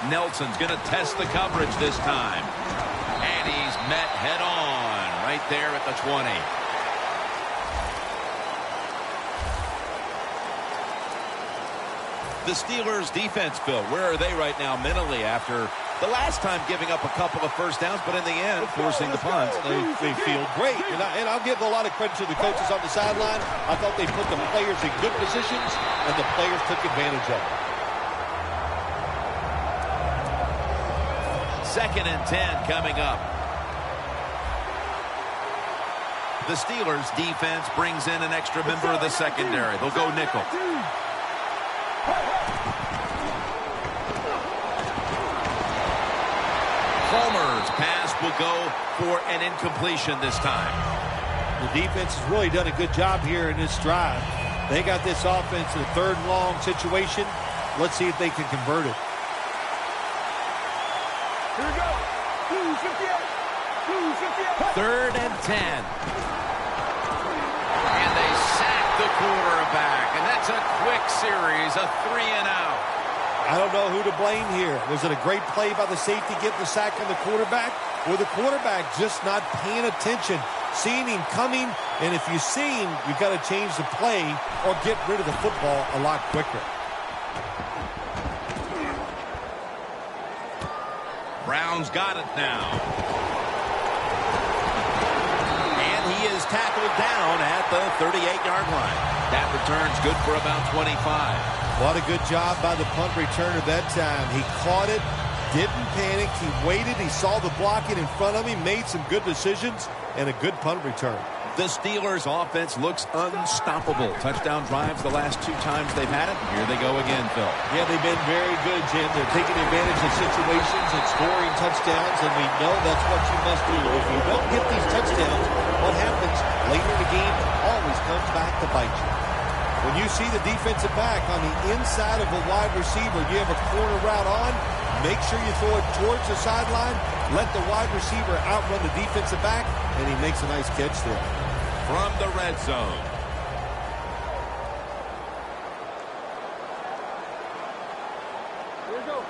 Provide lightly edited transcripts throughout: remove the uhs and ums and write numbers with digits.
Nelson's going to test the coverage this time. And he's met head on right there at the 20. The Steelers defense, Phil, where are they right now mentally after the last time giving up a couple of first downs, but in the end, forcing the punts? They feel great. And I'll give a lot of credit to the coaches on the sideline. I thought they put the players in good positions, and the players took advantage of it. 2nd and 10 coming up. The Steelers defense brings in an extra member of the secondary. They'll go nickel. Palmer's pass will go for an incompletion this time. The defense has really done a good job here in this drive. They got this offense in a 3rd and long situation. Let's see if they can convert it. Here we go. 3rd and 10. And they sack the quarterback. And that's a quick series, a 3-and-out. I don't know who to blame here. Was it a great play by the safety getting the sack on the quarterback? Or the quarterback just not paying attention, seeing him coming? And if you see him, you've got to change the play or get rid of the football a lot quicker. Brown's got it now. And he is tackled down at the 38-yard line. That return's good for about 25. What a good job by the punt returner that time. He caught it, didn't panic, he waited, he saw the blocking in front of him, made some good decisions, and a good punt return. The Steelers' offense looks unstoppable. Touchdown drives the last 2 times they've had it. Here they go again, Phil. Yeah, they've been very good, Jim. They're taking advantage of situations and scoring touchdowns, and we know that's what you must do. If you don't get these touchdowns, what happens later in the game always comes back to bite you. When you see the defensive back on the inside of a wide receiver, you have a corner route on, make sure you throw it towards the sideline, let the wide receiver outrun the defensive back, and he makes a nice catch there. From the red zone. Here we go.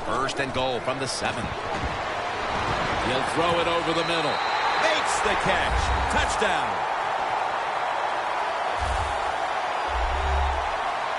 1st and goal from the 7. He'll throw it over the middle. Makes the catch. Touchdown.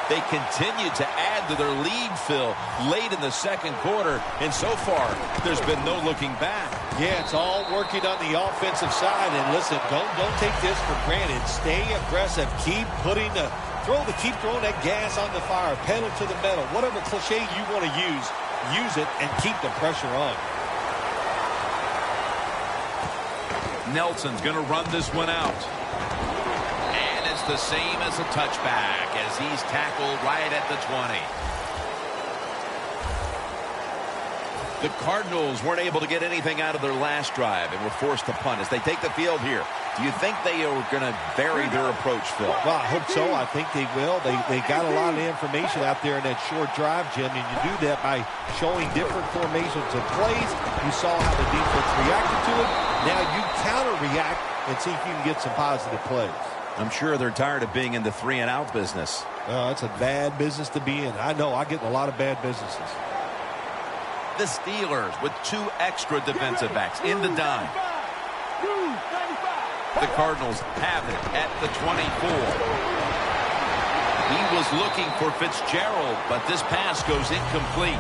They continue to add to their lead, Phil, late in the 2nd quarter. And so far, there's been no looking back. Yeah, it's all working on the offensive side. And listen, don't take this for granted. Stay aggressive. Keep throwing that gas on the fire. Pedal to the metal. Whatever cliche you want to use it and keep the pressure on. Nelson's going to run this one out. The same as a touchback as he's tackled right at the 20. The Cardinals weren't able to get anything out of their last drive and were forced to punt as they take the field here. Do you think they are going to vary their approach, Phil? Well, I hope so. I think they will. They got a lot of information out there in that short drive, Jim, and you do that by showing different formations of plays. You saw how the defense reacted to it. Now you counter-react and see if you can get some positive plays. I'm sure they're tired of being in the 3-and-out business. That's a bad business to be in. I know. I get in a lot of bad businesses. The Steelers with 2 extra defensive backs in the dime. The Cardinals have it at the 24. He was looking for Fitzgerald, but this pass goes incomplete.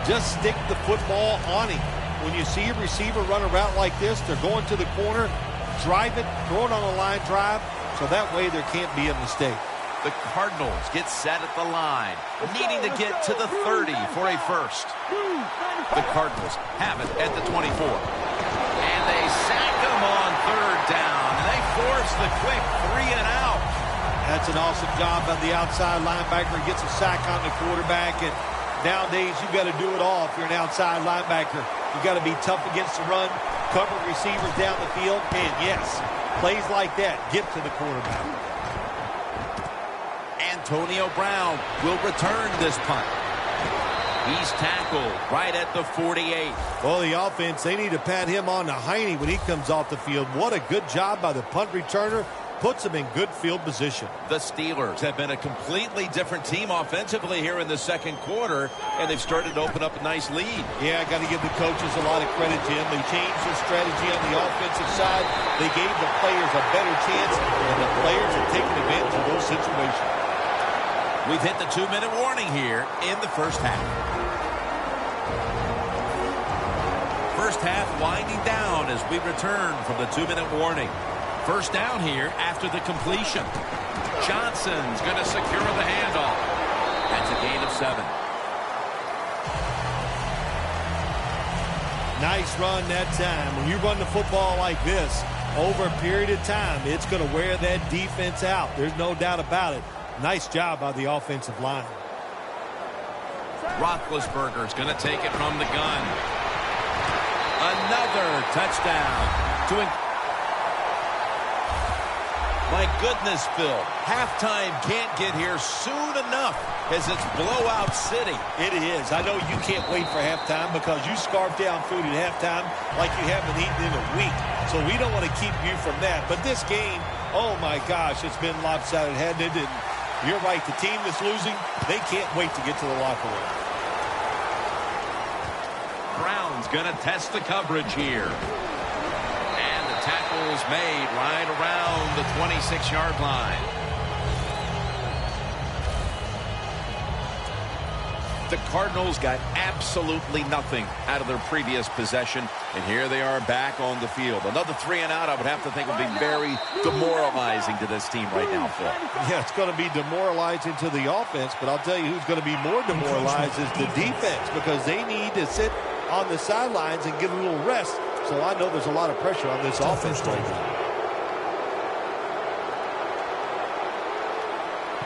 Just stick the football on him. When you see a receiver run a route like this, they're going to the corner, drive it, throw it on a line drive, so that way there can't be a mistake. The Cardinals get set at the line, needing to get to the 30 for a first. The Cardinals have it at the 24. And they sack him on 3rd down. And they force the quick 3-and-out. That's an awesome job by the outside linebacker. He gets a sack on the quarterback. And nowadays, you've got to do it all if you're an outside linebacker. You've got to be tough against the run, cover receivers down the field. And yes, plays like that get to the quarterback. Antonio Brown will return this punt. He's tackled right at the 48. Well, the offense, they need to pat him on the hiney when he comes off the field. What a good job by the punt returner. puts them in good field position. The Steelers have been a completely different team offensively here in the second quarter, and they've started to open up a nice lead. Yeah, I got to give the coaches a lot of credit, Jim. They changed their strategy on the offensive side. They gave the players a better chance, and the players have taken advantage of those situations. We've hit the 2-minute warning here in the first half. First half winding down as we return from the 2-minute warning. First down here after the completion. Johnson's going to secure the handoff. That's a gain of 7. Nice run that time. When you run the football like this, over a period of time, it's going to wear that defense out. There's no doubt about it. Nice job by the offensive line. Roethlisberger's going to take it from the gun. Another touchdown. My goodness, Phil. Halftime can't get here soon enough as it's blowout city. It is. I know you can't wait for halftime because you scarf down food at halftime like you haven't eaten in a week. So we don't want to keep you from that. But this game, oh my gosh, it's been lopsided, hasn't it? And you're right. The team that's losing, they can't wait to get to the locker room. Brown's going to test the coverage here. And the tackle's made right around the 26-yard line. The Cardinals got absolutely nothing out of their previous possession, and here they are back on the field. Another 3 and out, I would have to think, would be very demoralizing to this team right now, Phil. Yeah, it's going to be demoralizing to the offense, but I'll tell you who's going to be more demoralized is the defense because they need to sit on the sidelines and get a little rest. So I know there's a lot of pressure on this offense right now.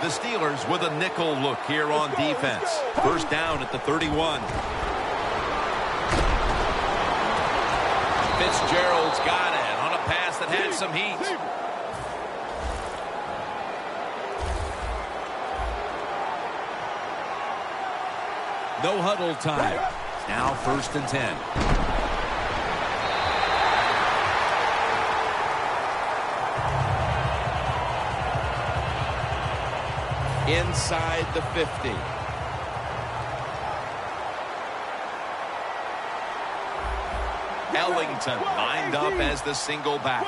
The Steelers with a nickel look here on defense. First down at the 31. Fitzgerald's got it on a pass that had some heat. No huddle time. Now first and 10. Inside the 50. Ellington lined up as the single back.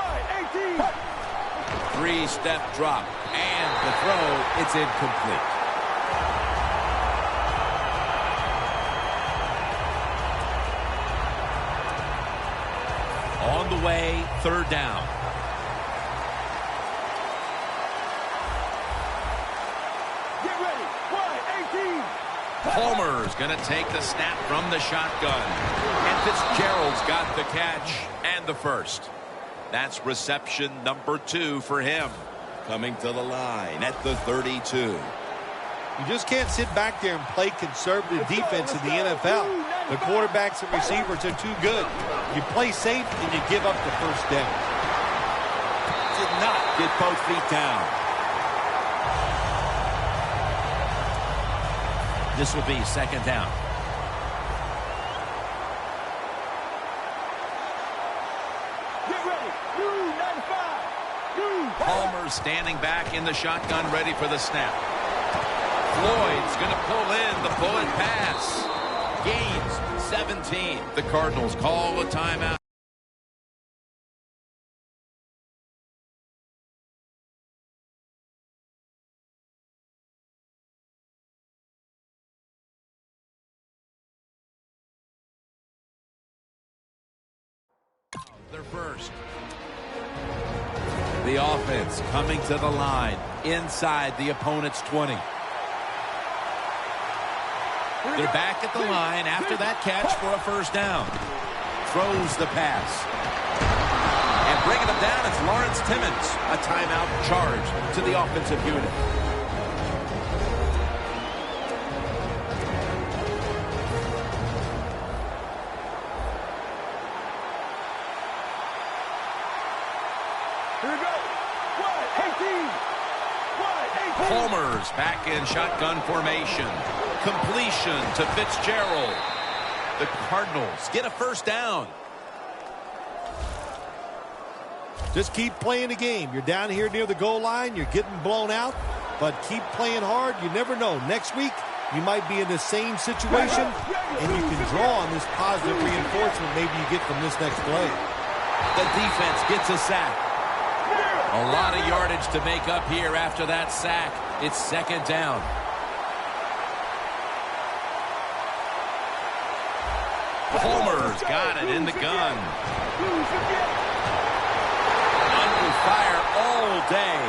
3-step drop. And the throw, it's incomplete. On the way, third down. Palmer's going to take the snap from the shotgun. And Fitzgerald's got the catch and the first. That's reception number 2 for him. Coming to the line at the 32. You just can't sit back there and play conservative defense in the NFL. The quarterbacks and receivers are too good. You play safe and you give up the first down. Did not get both feet down. This will be second down. Get ready. New 95. New. Palmer standing back in the shotgun, ready for the snap. Floyd's going to pull in the bullet pass. Gains 17. The Cardinals call a timeout. Their first. The offense coming to the line inside the opponent's 20. They're back at the line after that catch for a first down. Throws the pass. And bringing them down, it's Lawrence Timmons. A timeout charge to the offensive unit. Palmer's back in shotgun formation. Completion to Fitzgerald. The Cardinals get a first down. Just keep playing the game. You're down here near the goal line. You're getting blown out, but keep playing hard. You never know. Next week, you might be in the same situation, and you can draw on this positive reinforcement maybe you get from this next play. The defense gets a sack. A lot of yardage to make up here after that sack. It's second down. Homer's got it in the gun. Under fire all day.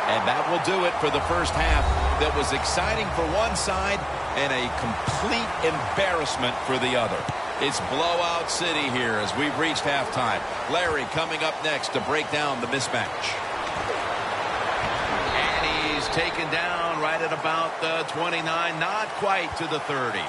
And that will do it for the first half. That was exciting for one side and a complete embarrassment for the other. It's blowout city here as we've reached halftime. Larry coming up next to break down the mismatch. And he's taken down right at about the 29, not quite to the 30.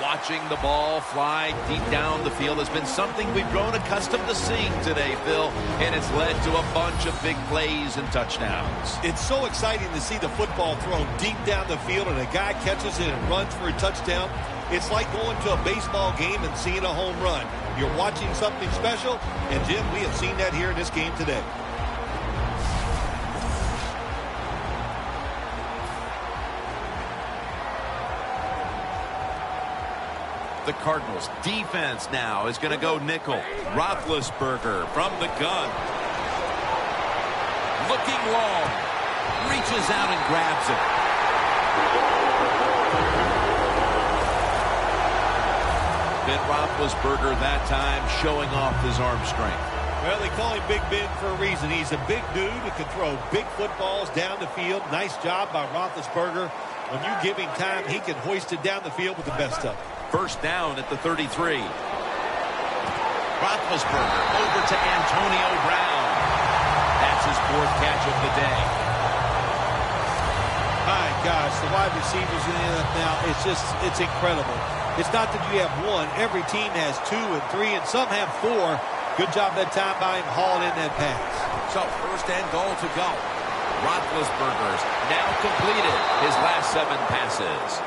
Watching the ball fly deep down the field has been something we've grown accustomed to seeing today, Phil, and it's led to a bunch of big plays and touchdowns. It's so exciting to see the football thrown deep down the field and a guy catches it and runs for a touchdown. It's like going to a baseball game and seeing a home run. You're watching something special, and Jim, we have seen that here in this game today. The Cardinals defense now is going to go nickel. Roethlisberger from the gun. Looking long. Reaches out and grabs it. Ben Roethlisberger that time showing off his arm strength. Well, they call him Big Ben for a reason. He's a big dude who can throw big footballs down the field. Nice job by Roethlisberger. When you give him time, he can hoist it down the field with the best of it. First down at the 33. Roethlisberger over to Antonio Brown. That's his fourth catch of the day. My gosh, the wide receivers in the NFL, it's incredible. It's not that you have one. Every team has 2 and 3, and some have 4. Good job that time by him hauling in that pass. So first and goal to go. Roethlisberger's now completed his last 7 passes.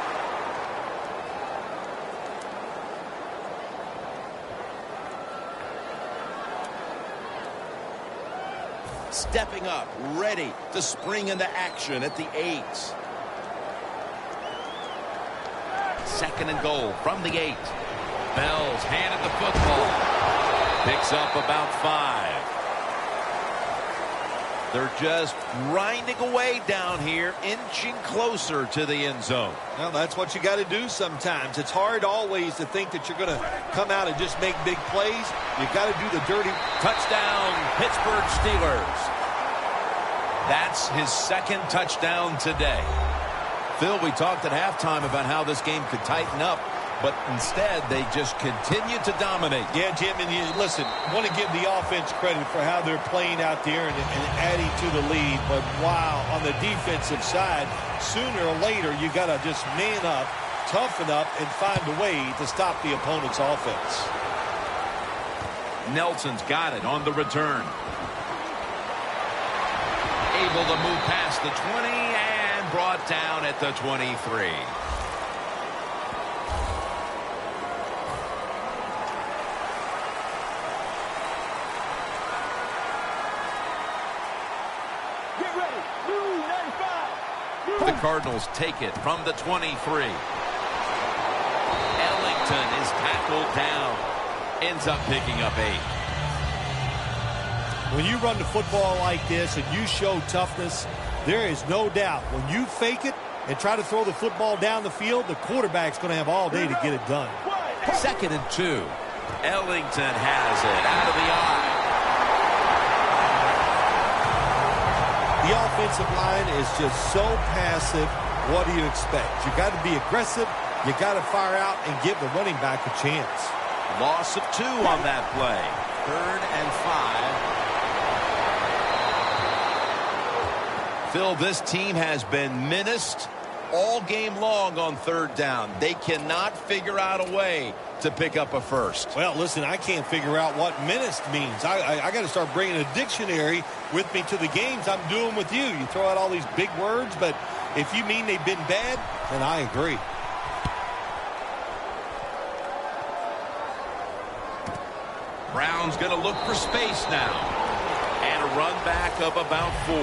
Stepping up, ready to spring into action at the 8. Second and goal from the 8. Bell's handed the football. Picks up about 5. They're just grinding away down here, inching closer to the end zone. Well, that's what you got to do sometimes. It's hard always to think that you're going to come out and just make big plays. You've got to do the dirty. Touchdown, Pittsburgh Steelers. That's his second touchdown today. Phil, we talked at halftime about how this game could tighten up, but instead they just continue to dominate. Yeah, Jim, and listen, want to give the offense credit for how they're playing out there and adding to the lead, but wow, on the defensive side, sooner or later you got to just man up, toughen up, and find a way to stop the opponent's offense. Nelson's got it on the return. Able to move past the 20 and brought down at the 23. Get ready. Blue 95. The Cardinals take it from the 23. Ellington is tackled down. Ends up picking up 8. When you run the football like this and you show toughness, there is no doubt when you fake it and try to throw the football down the field, the quarterback's going to have all day to get it done. Second and 2. Ellington has it out of the eye. The offensive line is just so passive. What do you expect? You got to be aggressive. You got to fire out and give the running back a chance. Loss of 2 on that play. Third and 5. Phil, this team has been menaced all game long on third down. They cannot figure out a way to pick up a first. Well, listen, I can't figure out what menaced means. I got to start bringing a dictionary with me to the games I'm doing with you. You throw out all these big words, but if you mean they've been bad, then I agree. Brown's going to look for space now. And a run back of about 4.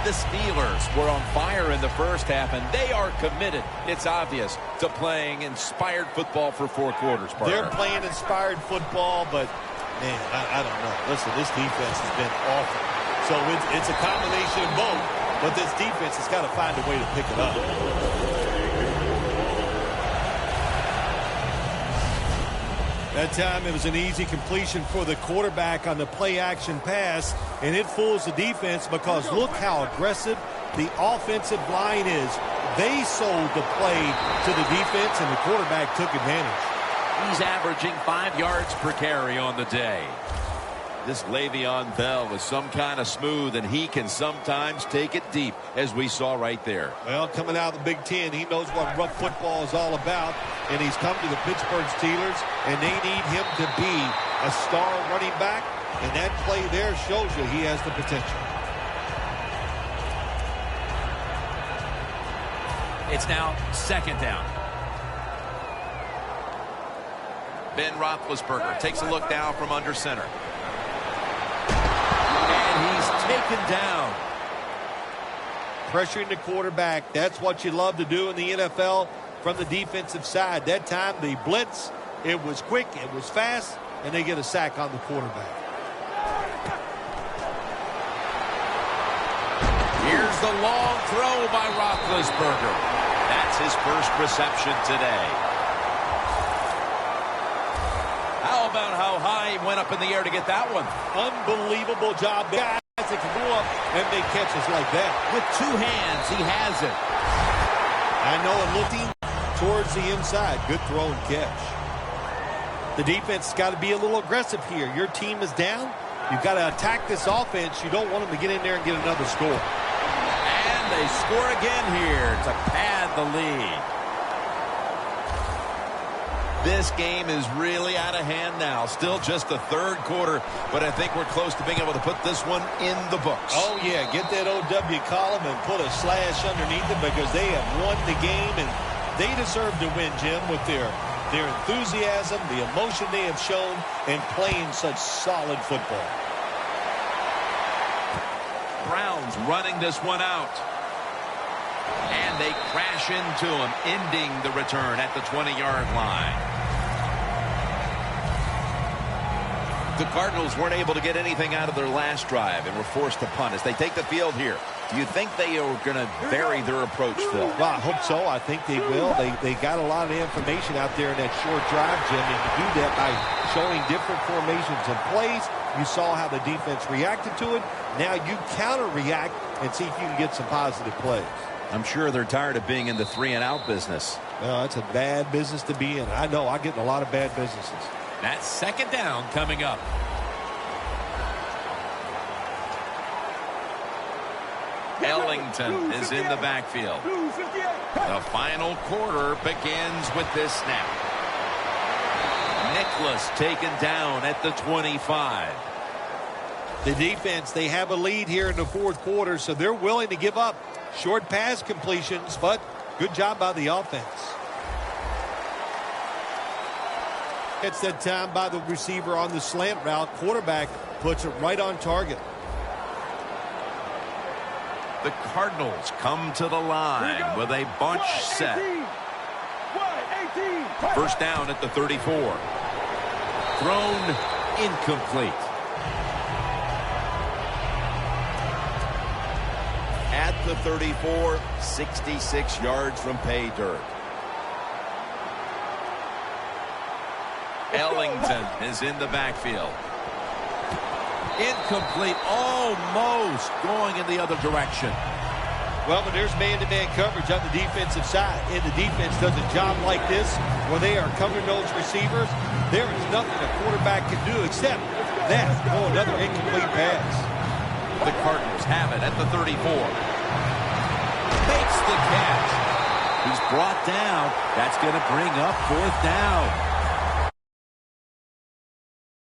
The Steelers were on fire in the first half, and they are committed, it's obvious, to playing inspired football for 4 quarters, partner. They're playing inspired football, but, man, I don't know. Listen, this defense has been awful. So it's a combination of both, but this defense has got to find a way to pick it up. That time it was an easy completion for the quarterback on the play-action pass, and it fools the defense because look how aggressive the offensive line is. They sold the play to the defense, and the quarterback took advantage. He's averaging 5 yards per carry on the day. This Le'Veon Bell is some kind of smooth, and he can sometimes take it deep, as we saw right there. Well, coming out of the Big Ten, he knows what rough football is all about, and he's come to the Pittsburgh Steelers, and they need him to be a star running back, and that play there shows you he has the potential. It's now 2nd down. Ben Roethlisberger takes a look down from under center. And he's taken down. Pressuring the quarterback, that's what you love to do in the NFL from the defensive side. That time, the blitz, it was quick, it was fast, and they get a sack on the quarterback. Here's the long throw by Roethlisberger. That's his first reception today. How about how high he went up in the air to get that one? Unbelievable job. Guys that can go up and make catches like that. With 2 hands, he has it. I know, and looking towards the inside. Good throw and catch. The defense has got to be a little aggressive here. Your team is down. You've got to attack this offense. You don't want them to get in there and get another score. And they score again here to pad the lead. This game is really out of hand now. Still just the 3rd quarter, but I think we're close to being able to put this one in the books. Oh, yeah. Get that OW column and put a slash underneath it because they have won the game, and they deserve to win, Jim, with their enthusiasm, the emotion they have shown, and playing such solid football. Browns running this one out. And they crash into him, ending the return at the 20-yard line. The Cardinals weren't able to get anything out of their last drive and were forced to punt as they take the field here. Do you think they are going to vary their approach, Phil? Well, I hope so. I think they will. They got a lot of information out there in that short drive, Jim, and you do that by showing different formations and plays. You saw how the defense reacted to it. Now you counter-react and see if you can get some positive plays. I'm sure they're tired of being in the 3-and-out business. Well, it's a bad business to be in. I know. I get in a lot of bad businesses. That's 2nd down coming up. Ellington is in the backfield. The final quarter begins with this snap. Nicholas taken down at the 25. The defense, they have a lead here in the 4th quarter, so they're willing to give up short pass completions, but good job by the offense. It's that time by the receiver on the slant route. Quarterback puts it right on target. The Cardinals come to the line with a bunch set. 1st down at the 34. Thrown incomplete. At the 34, 66 yards from pay dirt. Ellington is in the backfield. Incomplete, almost going in the other direction. Well, but there's man-to-man coverage on the defensive side, and the defense does a job like this where they are covering those receivers. There is nothing a quarterback can do except that. Oh, another incomplete pass. The Cardinals have it at the 34. Makes the catch. He's brought down. That's going to bring up 4th down.